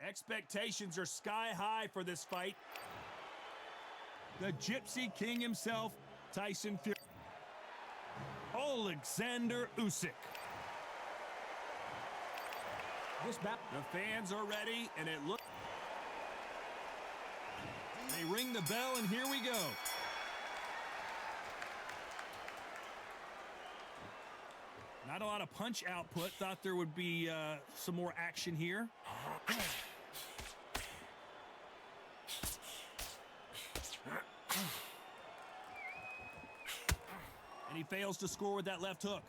Expectations are sky high for this fight. The Gypsy King himself, Tyson Fury. Oleksandr Usyk. The fans are ready, and it looks... They ring the bell, and here we go. Not a lot of punch output. Thought there would be some more action here. And he fails to score with that left hook.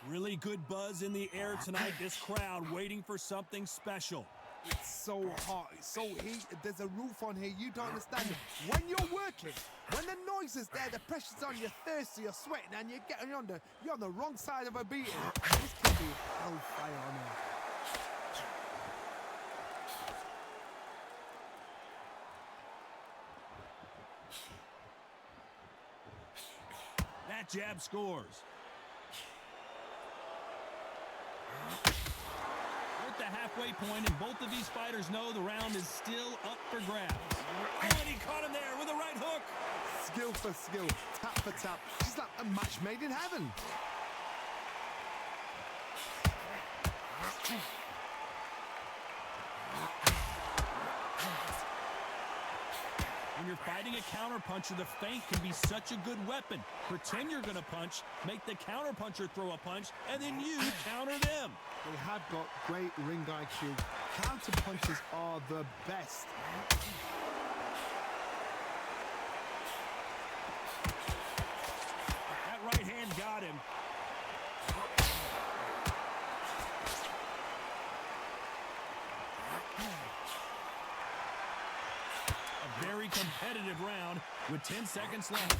Really good buzz in the air tonight. This crowd waiting for something special. It's so hot, it's so heated, there's a roof on here, you don't understand it. When you're working, when the noise is there, the pressure's on, you're thirsty, you're sweating, and you're on the wrong side of a beating. This can be hellfire on here. That jab scores. At the halfway point, and both of these fighters know the round is still up for grabs. Oh, and he caught him there with a right hook. Skill for skill, tap for tap. It's like a match made in heaven. When you're fighting a counterpuncher, the feint can be such a good weapon. Pretend you're going to punch, make the counterpuncher throw a punch, and then you counter them. They have got great ring IQ. Counter punches are the best. That right hand got him. A very competitive round with 10 seconds left.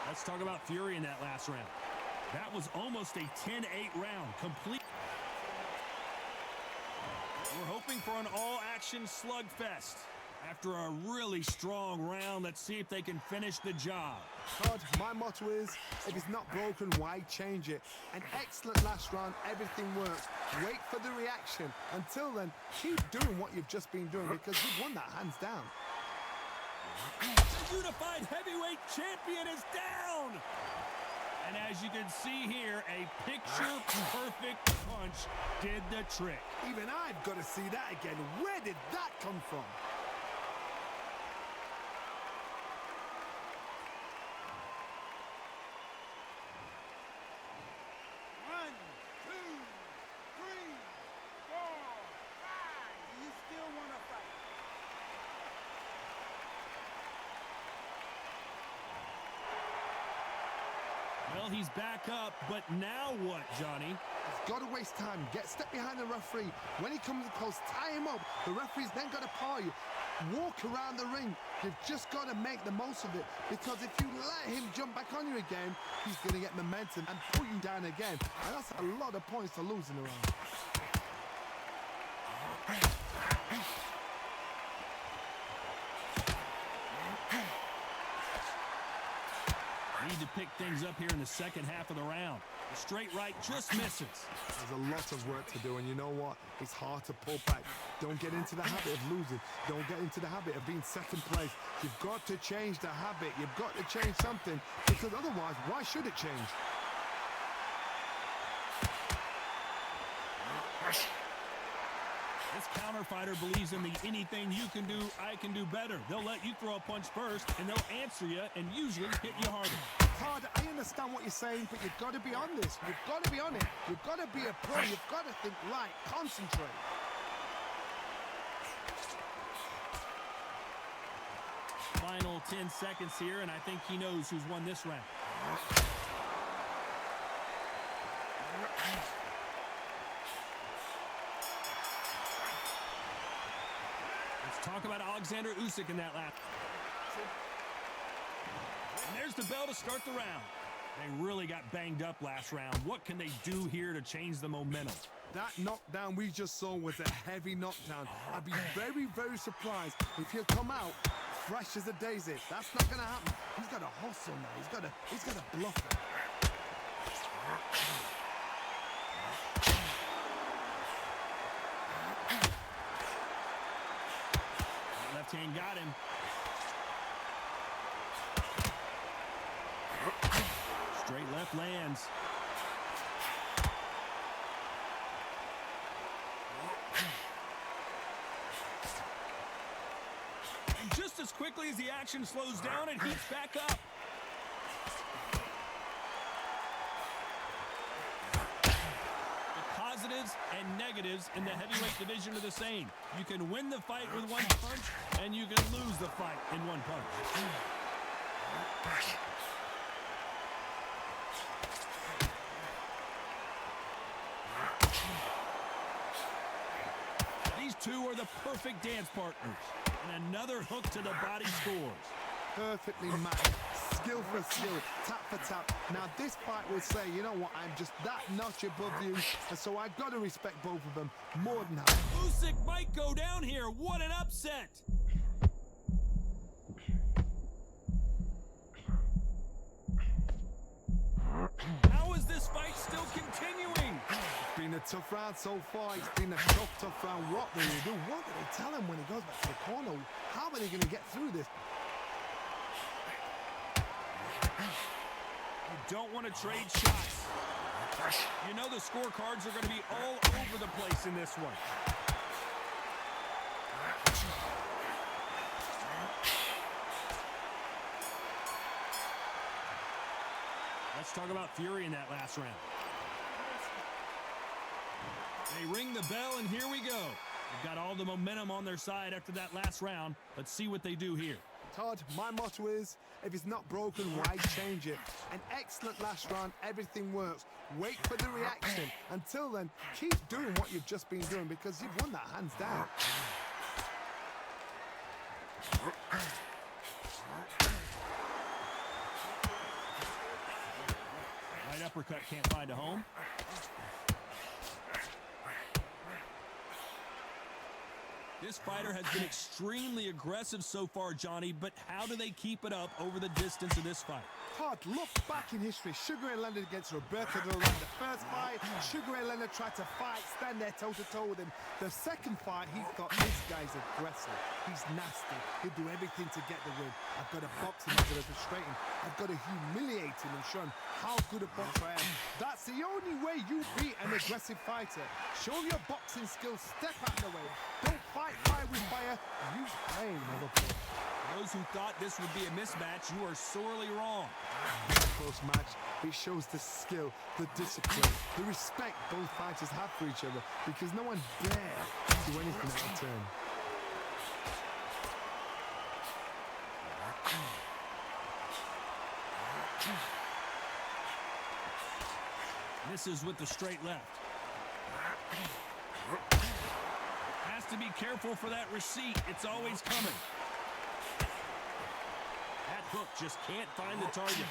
Let's talk about Fury in that last round. That was almost a 10-8 round, complete. We're hoping for an all-action slugfest. After a really strong round, let's see if they can finish the job. God, my motto is, if it's not broken, why change it? An excellent last round, everything works. Wait for the reaction. Until then, keep doing what you've just been doing because you've won that hands down. The unified heavyweight champion is down! And as you can see here, a picture-perfect punch did the trick. Even I've got to see that again. Where did that come from? Well, he's back up, but now what, Johnny? He's got to waste time. Step behind the referee. When he comes close, tie him up. The referee's then got to paw you. Walk around the ring. You've just got to make the most of it. Because if you let him jump back on you again, he's going to get momentum and pull you down again. And that's a lot of points to lose in a round. Need to pick things up here in the second half of the round. The straight right just misses. There's a lot of work to do, and you know what? It's hard to pull back. Don't get into the habit of losing. Don't get into the habit of being second place. You've got to change the habit. You've got to change something, because otherwise, why should it change? This counter fighter believes in the anything you can do, I can do better. They'll let you throw a punch first, and they'll answer you and usually hit you harder. Todd, I understand what you're saying, but you've got to be on this. You've got to be on it. You've got to be a pro. You've got to think right. Concentrate. Final 10 seconds here, and I think he knows who's won this round. Talk about Oleksandr Usyk in that lap. And there's the bell to start the round. They really got banged up last round. What can they do here to change the momentum? That knockdown we just saw was a heavy knockdown. I'd be very, very surprised if he'll come out fresh as a daisy. That's not going to happen. He's got to hustle now. He's got to bluff it. Left hand got him. Straight left lands. And just as quickly as the action slows down, it heats back up. Positives and negatives in the heavyweight division are the same. You can win the fight with one punch, and you can lose the fight in one punch. These two are the perfect dance partners. And another hook to the body scores. Perfectly matched. Skill for skill, tap for tap. Now this fight will say, you know what, I'm just that notch above you, and so I've got to respect both of them more than that. Usyk might go down here. What an upset! How is this fight still continuing? It's been a tough round so far. It's been a tough round. What will he do? What do they tell him when he goes back to the corner? How are they going to get through this? You don't want to trade shots. You know the scorecards are going to be all over the place in this one. Let's talk about fury in that last round. They ring the bell, and here we go. They've got all the momentum on their side after that last round. Let's see what they do here. Todd, my motto is, if it's not broken, why change it? An excellent last round, everything works. Wait for the reaction. Until then, keep doing what you've just been doing because you've won that hands down. Right uppercut can't find a home. This fighter has been extremely aggressive so far, Johnny, but how do they keep it up over the distance of this fight? Todd, look back in history. Sugar Ray Leonard against Roberto Duran. The first fight, Sugar Ray Leonard tried to fight, stand there toe-to-toe with him. The second fight, he thought, this guy's aggressive. He's nasty. He'll do everything to get the win. I've got to box him, I've got to frustrate him. I've got to humiliate him and show him how good a boxer I am. That's the only way you beat an aggressive fighter. Show your boxing skills, step out of the way. Don't fight fire with fire. Use pain, motherfucker. Those who thought this would be a mismatch, you are sorely wrong. Close match. It shows the skill, the discipline, the respect both fighters have for each other because no one dare do anything out of turn. Misses with the straight left. Has to be careful for that receipt. It's always coming. That hook just can't find the target.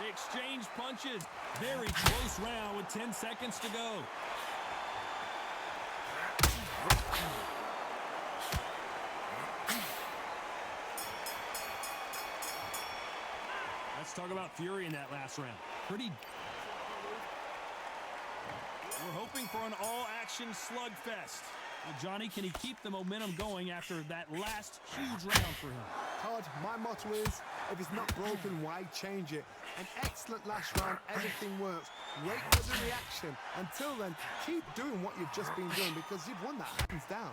They exchange punches. Very close round with 10 seconds to go. Let's talk about fury in that last round. We're hoping for an all-action slugfest. Well, Johnny, can he keep the momentum going after that last huge round for him? Todd, my motto is, if it's not broken, why change it? An excellent last round, everything works. Wait for the reaction. Until then, keep doing what you've just been doing because you've won that hands down.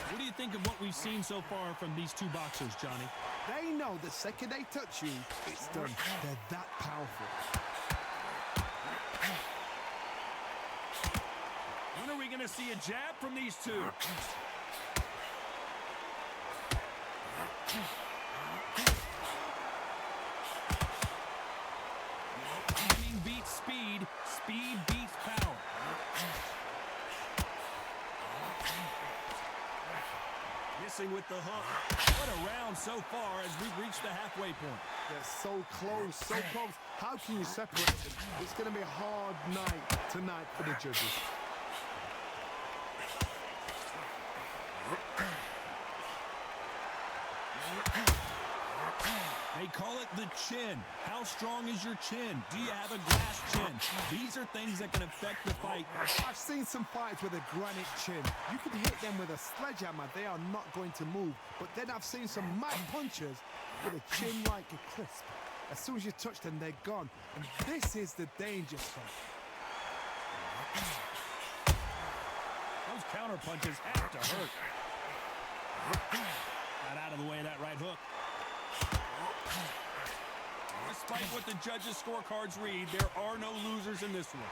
What do you think of what we've seen so far from these two boxers, Johnny? They know the second they touch you, it's done. They're that powerful. When are we going to see a jab from these two? Timing beats speed. missing with the hook. What a round so far as we've reached the halfway point. They're so close, so close. How can you separate them? It's going to be a hard night tonight for the judges. They call it the chin. How strong is your chin? Do you have a glass chin? These are things that can affect the fight. I've seen some fights with a granite chin. You can hit them with a sledgehammer. They are not going to move. But then I've seen some mad punchers with a chin like a crisp. As soon as you touch them, they're gone. And this is the danger zone. Those counter punches have to hurt. Got out of the way of that right hook. Despite what the judges' scorecards read, there are no losers in this one.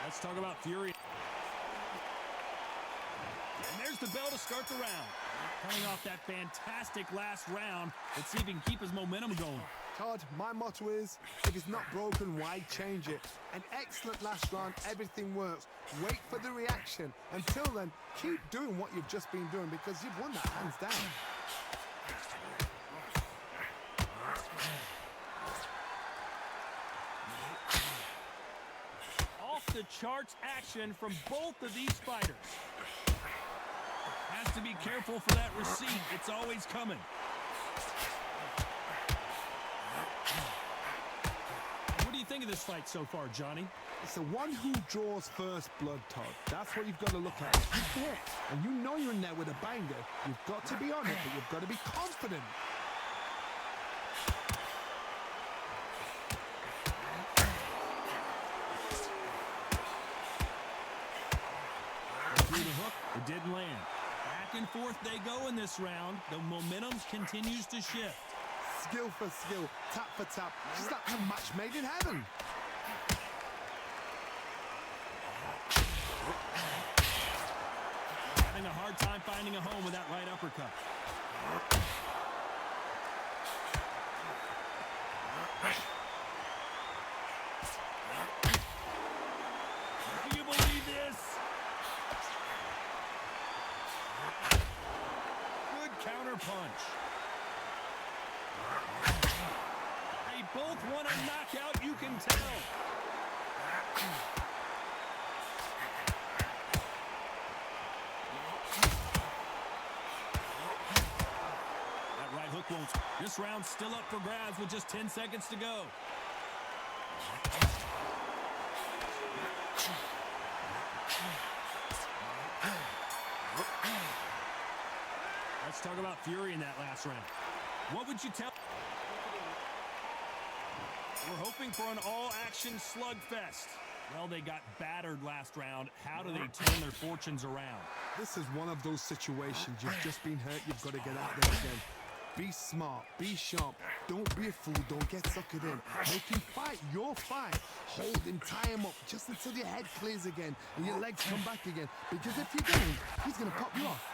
Let's talk about Fury. And there's the bell to start the round. Coming off that fantastic last round, let's see if he can keep his momentum going. Todd, my motto is, if it's not broken, why change it? An excellent last round, everything works. Wait for the reaction. Until then, keep doing what you've just been doing because you've won that hands down. Off the charts action from both of these fighters. Has to be careful for that receipt. It's always coming. What do you think of this fight so far, Johnny? It's the one who draws first blood, Todd. That's what you've got to look at. You're there, and you know you're in there with a banger. You've got to be on it, but you've got to be confident. Through the hook, it didn't land. Back and forth they go in this round. The momentum continues to shift. Skill for skill, tap for tap. Just like a match made in heaven. Having a hard time finding a home with that right uppercut. Do you believe this? Good counter punch. They both want a knockout, you can tell. That right hook won't. This round's still up for grabs with just 10 seconds to go. Let's talk about Fury in that last round. What would you tell? We're hoping for an all-action slugfest. Well, they got battered last round. How do they turn their fortunes around? This is one of those situations. You've just been hurt. You've got to get out there again. Be smart. Be sharp. Don't be a fool. Don't get suckered in. Make him fight your fight. Hold him. Tie him up just until your head clears again and your legs come back again. Because if you don't, he's going to pop you off.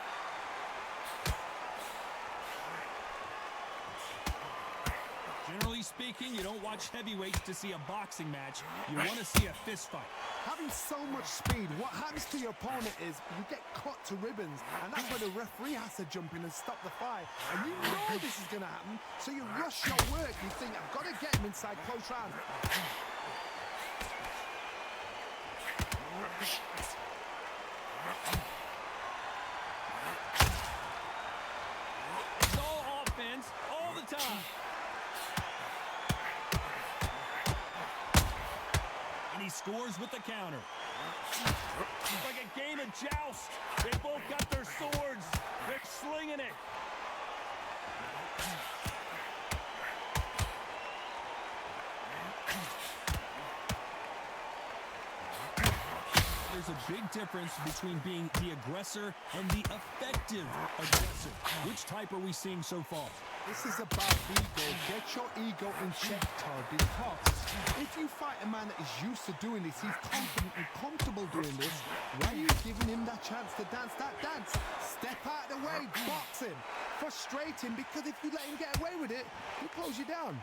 Generally speaking, you don't watch heavyweights to see a boxing match. You want to see a fist fight. Having so much speed, what happens to your opponent is you get cut to ribbons, and that's where the referee has to jump in and stop the fight. And you know this is going to happen, so you rush your work. You think, I've got to get him inside close round. It's all offense, all the time. And he scores with the counter. It's like a game of joust. They both got their swords. They're slinging it. There's a big difference between being the aggressor and the effective aggressor. Which type are we seeing so far? This is about ego. Get your ego in check, Todd, because if you fight a man that is used to doing this, he's confident and comfortable doing this, why are you giving him that chance to dance that dance? Step out of the way, box him, frustrate him, because if you let him get away with it, he'll close you down.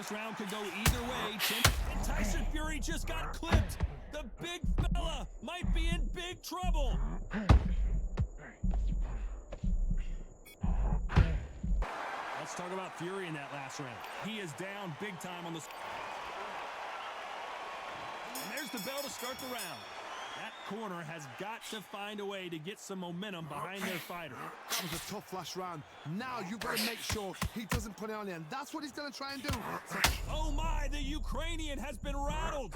This round could go either way. And Tyson Fury just got clipped. The big fella might be in big trouble. Let's talk about Fury in that last round. He is down big time on the... And there's the bell to start the round. That corner has got to find a way to get some momentum behind their fighter. That was a tough last round. Now you've got to make sure he doesn't put it on the end. That's what he's going to try and do. So oh my, the Ukrainian has been rattled.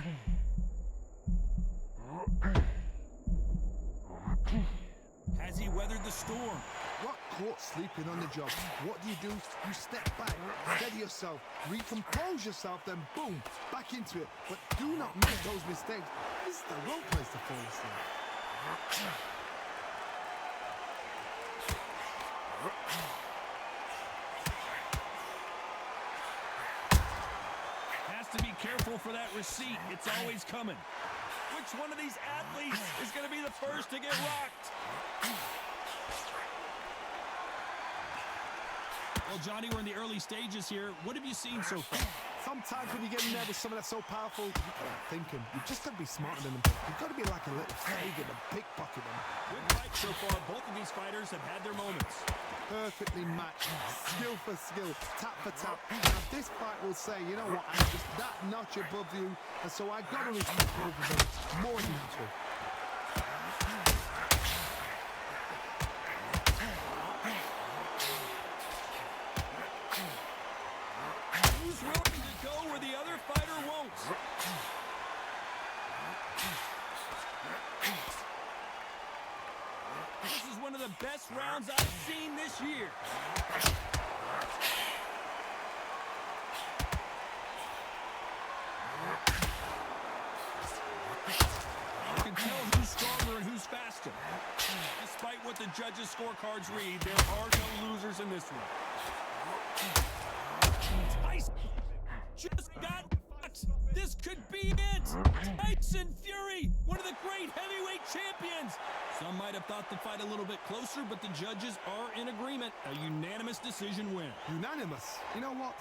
Has he weathered the storm? got caught sleeping on the job. What do? You step back, steady yourself, recompose yourself, then boom, back into it. But do not make those mistakes. This is the wrong place to fall asleep. Has to be careful for that receipt. It's always coming. Which one of these athletes is going to be the first to get rocked? Well, Johnny, we're in the early stages here. What have you seen so far? Sometimes when you get in there with someone that's so powerful, you gotta think him. You just gotta be smarter than him. You've got to be like a little faggot and pickpocket him. Good fight so far. Both of these fighters have had their moments. Perfectly matched, skill for skill, tap for tap. Now this fight will say, you know what, I'm just that notch above you, and so I gotta respect both of them more than natural. Who's willing to go where the other fighter won't? This is one of the best rounds I've seen this year. You can tell who's stronger and who's faster. Despite what the judges' scorecards read, there are no losers in this one. Tyson just got fucked. This could be it. Tyson Fury, one of the great heavyweight champions. Some might have thought the fight a little bit closer, but the judges are in agreement. A unanimous decision win. Unanimous. You know what?